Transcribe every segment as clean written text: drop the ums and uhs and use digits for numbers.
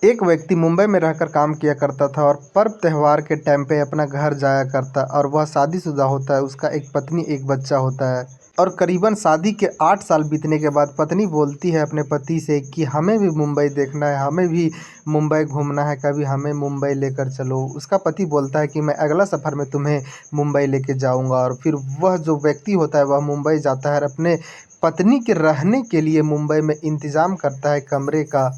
एक व्यक्ति मुंबई में रहकर काम किया करता था और पर्व त्योहार के टाइम पे अपना घर जाया करता और वह शादीशुदा होता है। उसका एक पत्नी एक बच्चा होता है और करीबन शादी के 8 साल बीतने के बाद पत्नी बोलती है अपने पति से कि हमें भी मुंबई देखना है, हमें भी मुंबई घूमना है, कभी हमें मुंबई लेकर चलो। उसका पति बोलता है कि मैं अगला सफ़र में तुम्हें मुंबई लेके जाऊंगा। और फिर वह जो व्यक्ति होता है वह मुंबई जाता है और अपने पत्नी के रहने के लिए मुंबई में इंतज़ाम करता है कमरे का।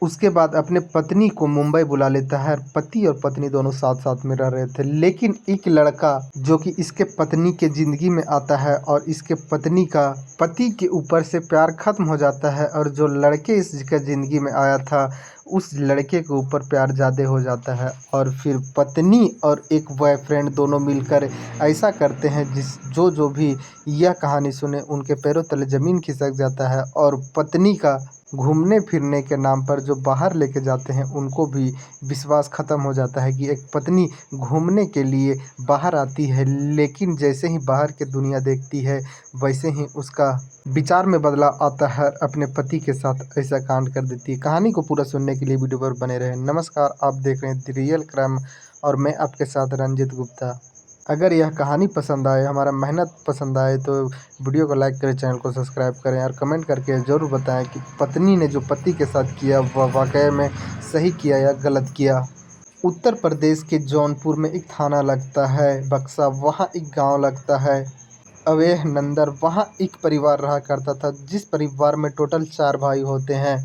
उसके बाद अपने पत्नी को मुंबई बुला लेता है। पति और पत्नी दोनों साथ साथ में रह रहे थे, लेकिन एक लड़का जो कि इसके पत्नी के ज़िंदगी में आता है और इसके पत्नी का पति के ऊपर से प्यार ख़त्म हो जाता है। और जो लड़के इसके ज़िंदगी में आया था उस लड़के के ऊपर प्यार ज़्यादा हो जाता है। और फिर पत्नी और एक बॉयफ्रेंड दोनों मिलकर ऐसा करते हैं जो भी यह कहानी सुने उनके पैरों तले ज़मीन खिसक जाता है। और पत्नी का घूमने फिरने के नाम पर जो बाहर लेके जाते हैं उनको भी विश्वास ख़त्म हो जाता है कि एक पत्नी घूमने के लिए बाहर आती है, लेकिन जैसे ही बाहर की दुनिया देखती है वैसे ही उसका विचार में बदलाव आता है, अपने पति के साथ ऐसा कांड कर देती है। कहानी को पूरा सुनने के लिए वीडियो पर बने रहें। नमस्कार, आप देख रहे हैं द रियल क्राइम और मैं आपके साथ रंजित गुप्ता। अगर यह कहानी पसंद आए, हमारा मेहनत पसंद आए तो वीडियो को लाइक करें, चैनल को सब्सक्राइब करें और कमेंट करके ज़रूर बताएं कि पत्नी ने जो पति के साथ किया वह वाकई में सही किया या गलत किया। उत्तर प्रदेश के जौनपुर में एक थाना लगता है बक्सा, वहाँ एक गांव लगता है अवेह नंदर। वहाँ एक परिवार रहा करता था जिस परिवार में टोटल 4 भाई होते हैं।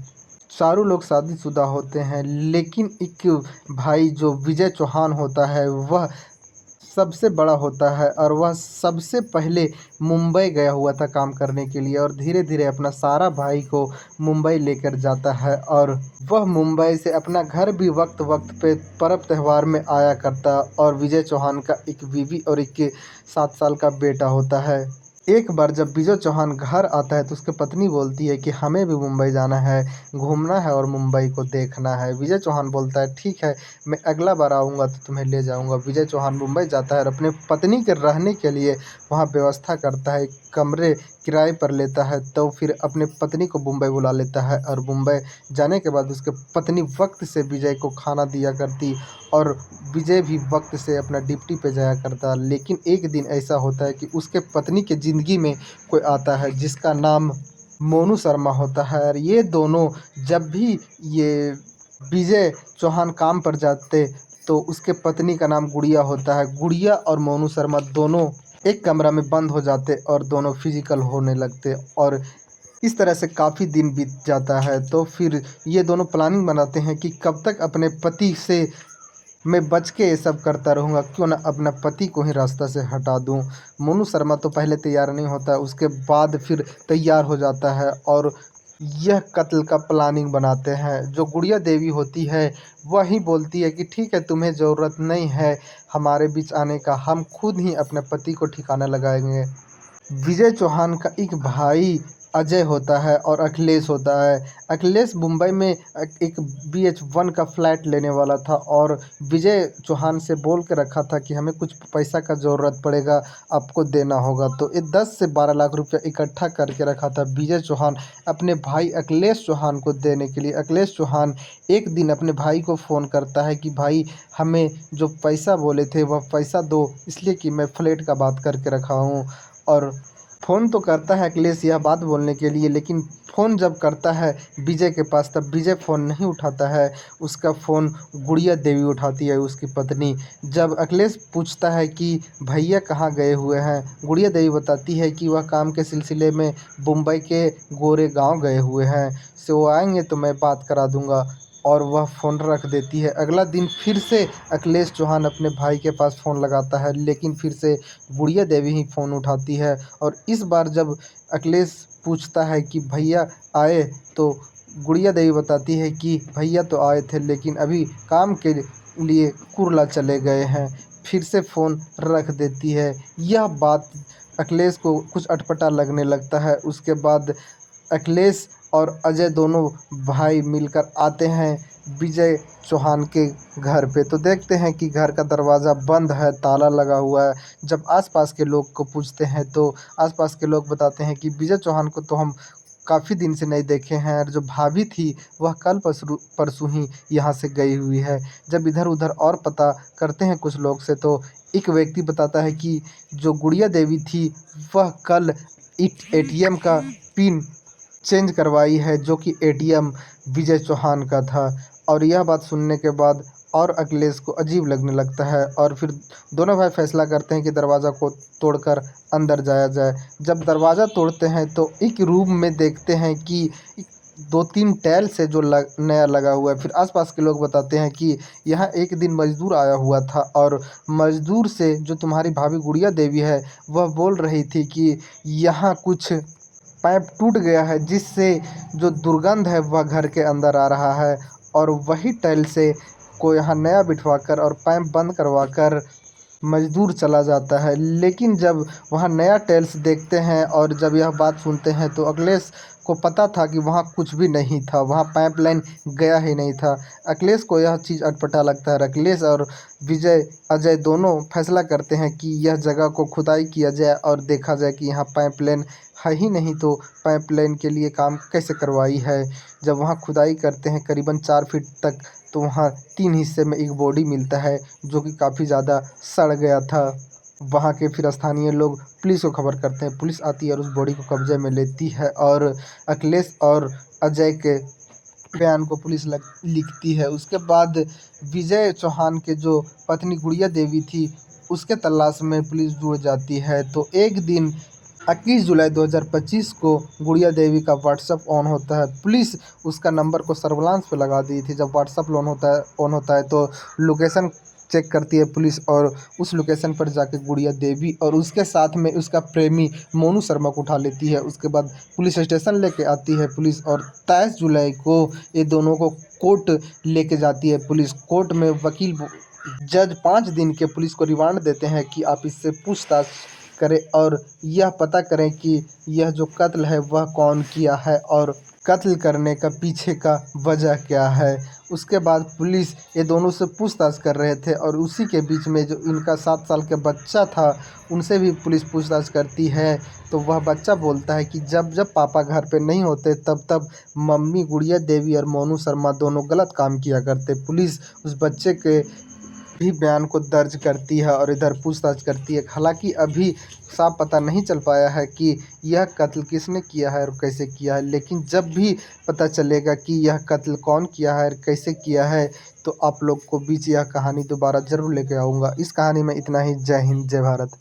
चारों लोग शादीशुदा होते हैं, लेकिन एक भाई जो विजय चौहान होता है वह सबसे बड़ा होता है और वह सबसे पहले मुंबई गया हुआ था काम करने के लिए और धीरे धीरे अपना सारा भाई को मुंबई लेकर जाता है। और वह मुंबई से अपना घर भी वक्त वक्त पे पर्व त्यौहार में आया करता। और विजय चौहान का एक बीवी और एक 7 साल का बेटा होता है। एक बार जब विजय चौहान घर आता है तो उसकी पत्नी बोलती है कि हमें भी मुंबई जाना है, घूमना है और मुंबई को देखना है। विजय चौहान बोलता है ठीक है, मैं अगला बार आऊँगा तो तुम्हें ले जाऊँगा। विजय चौहान मुंबई जाता है और अपने पत्नी के रहने के लिए वहाँ व्यवस्था करता है, कमरे किराए पर लेता है। तो फिर अपने पत्नी को मुंबई बुला लेता है और मुंबई जाने के बाद उसके पत्नी वक्त से विजय को खाना दिया करती और विजय भी वक्त से अपना ड्यूटी पे जाया करता। लेकिन एक दिन ऐसा होता है कि उसके पत्नी के ज़िंदगी में कोई आता है जिसका नाम मोनू शर्मा होता है। और ये दोनों जब भी ये विजय चौहान काम पर जाते तो उसके पत्नी का नाम गुड़िया होता है। गुड़िया और मोनू शर्मा दोनों एक कमरा में बंद हो जाते और दोनों फिजिकल होने लगते। और इस तरह से काफ़ी दिन बीत जाता है। तो फिर ये दोनों प्लानिंग बनाते हैं कि कब तक अपने पति से मैं बच के ये सब करता रहूँगा, क्यों ना अपना पति को ही रास्ता से हटा दूँ। मोनू शर्मा तो पहले तैयार नहीं होता है, उसके बाद फिर तैयार हो जाता है और यह कत्ल का प्लानिंग बनाते हैं। जो गुड़िया देवी होती है वही बोलती है कि ठीक है, तुम्हें ज़रूरत नहीं है हमारे बीच आने का, हम खुद ही अपने पति को ठिकाना लगाएंगे। विजय चौहान का एक भाई अजय होता है और अखिलेश होता है। अखिलेश मुंबई में एक BH1 का फ्लैट लेने वाला था और विजय चौहान से बोल के रखा था कि हमें कुछ पैसा का ज़रूरत पड़ेगा, आपको देना होगा। तो ये 10 से 12 लाख रुपया इकट्ठा करके रखा था विजय चौहान अपने भाई अखिलेश चौहान को देने के लिए। अखिलेश चौहान एक दिन अपने भाई को फ़ोन करता है कि भाई हमें जो पैसा बोले थे वह पैसा दो, इसलिए कि मैं फ्लैट का बात करके रखा हूँ। और फ़ोन तो करता है अखिलेश यह बात बोलने के लिए, लेकिन फ़ोन जब करता है विजय के पास तब विजय फ़ोन नहीं उठाता है। उसका फ़ोन गुड़िया देवी उठाती है, उसकी पत्नी। जब अखिलेश पूछता है कि भैया कहाँ गए हुए हैं, गुड़िया देवी बताती है कि वह काम के सिलसिले में मुंबई के गोरे गांव गए हुए हैं, से वो आएंगे तो मैं बात करा दूंगा। और वह फ़ोन रख देती है। अगला दिन फिर से अखिलेश चौहान अपने भाई के पास फ़ोन लगाता है, लेकिन फिर से गुड़िया देवी ही फ़ोन उठाती है। और इस बार जब अखिलेश पूछता है कि भैया आए, तो गुड़िया देवी बताती है कि भैया तो आए थे लेकिन अभी काम के लिए कुर्ला चले गए हैं। फिर से फ़ोन रख देती है। यह बात अखिलेश को कुछ अटपटा लगने लगता है। उसके बाद अखिलेश और अजय दोनों भाई मिलकर आते हैं विजय चौहान के घर पे। तो देखते हैं कि घर का दरवाज़ा बंद है, ताला लगा हुआ है। जब आसपास के लोग को पूछते हैं तो आसपास के लोग बताते हैं कि विजय चौहान को तो हम काफ़ी दिन से नहीं देखे हैं और जो भाभी थी वह कल परसों ही यहाँ से गई हुई है। जब इधर उधर और पता करते हैं कुछ लोग से तो एक व्यक्ति बताता है कि जो गुड़िया देवी थी वह कल एटीएम का पिन चेंज करवाई है, जो कि एटीएम विजय चौहान का था। और यह बात सुनने के बाद और अखिलेश को अजीब लगने लगता है और फिर दोनों भाई फैसला करते हैं कि दरवाज़ा को तोड़कर अंदर जाया जाए। जब दरवाज़ा तोड़ते हैं तो एक रूम में देखते हैं कि दो तीन टाइल से जो नया लगा हुआ है। फिर आसपास के लोग बताते हैं कि यहाँ एक दिन मजदूर आया हुआ था और मजदूर से जो तुम्हारी भाभी गुड़िया देवी है वह बोल रही थी कि यहाँ कुछ पाइप टूट गया है, जिससे जो दुर्गंध है वह घर के अंदर आ रहा है। और वही टाइल से को यहाँ नया बिठवाकर और पाइप बंद करवाकर मजदूर चला जाता है। लेकिन जब वहाँ नया टाइल्स देखते हैं और जब यह बात सुनते हैं तो अखिलेश को पता था कि वहाँ कुछ भी नहीं था, वहाँ पाइपलाइन गया ही नहीं था। अखिलेश को यह चीज़ अटपटा लगता है। अखिलेश और अजय दोनों फैसला करते हैं कि यह जगह को खुदाई किया जाए और देखा जाए कि यहाँ पाइपलाइन है ही नहीं तो पाइपलाइन के लिए काम कैसे करवाई है। जब वहाँ खुदाई करते हैं करीबन 4 फीट तक तो वहाँ 3 हिस्से में एक बॉडी मिलता है, जो कि काफ़ी ज़्यादा सड़ गया था। वहाँ के फिर स्थानीय लोग पुलिस को खबर करते हैं। पुलिस आती है और उस बॉडी को कब्जे में लेती है और अखिलेश और अजय के बयान को पुलिस लिखती है। उसके बाद विजय चौहान के जो पत्नी गुड़िया देवी थी उसके तलाश में पुलिस जुड़ जाती है। तो एक दिन 21 जुलाई 2025 को गुड़िया देवी का व्हाट्सएप ऑन होता है। पुलिस उसका नंबर को सर्विलांस पे लगा दी थी। जब व्हाट्सएप ऑन होता है तो लोकेशन चेक करती है पुलिस और उस लोकेशन पर जाके गुड़िया देवी और उसके साथ में उसका प्रेमी मोनू शर्मा को उठा लेती है। उसके बाद पुलिस स्टेशन लेके आती है पुलिस और 23 जुलाई को ये दोनों को कोर्ट लेके जाती है पुलिस। कोर्ट में जज 5 दिन के पुलिस को रिमांड देते हैं कि आप इससे पूछताछ करें और यह पता करें कि यह जो कत्ल है वह कौन किया है और कत्ल करने का पीछे का वजह क्या है। उसके बाद पुलिस ये दोनों से पूछताछ कर रहे थे और उसी के बीच में जो इनका 7 साल का बच्चा था उनसे भी पुलिस पूछताछ करती है। तो वह बच्चा बोलता है कि जब जब पापा घर पे नहीं होते तब तब मम्मी गुड़िया देवी और मोनू शर्मा दोनों गलत काम किया करते। पुलिस उस बच्चे के भी बयान को दर्ज करती है और इधर पूछताछ करती है। हालांकि अभी साफ पता नहीं चल पाया है कि यह कत्ल किसने किया है और कैसे किया है, लेकिन जब भी पता चलेगा कि यह कत्ल कौन किया है और कैसे किया है तो आप लोग को बीच यह कहानी दोबारा ज़रूर लेके आऊँगा। इस कहानी में इतना ही। जय हिंद, जय भारत।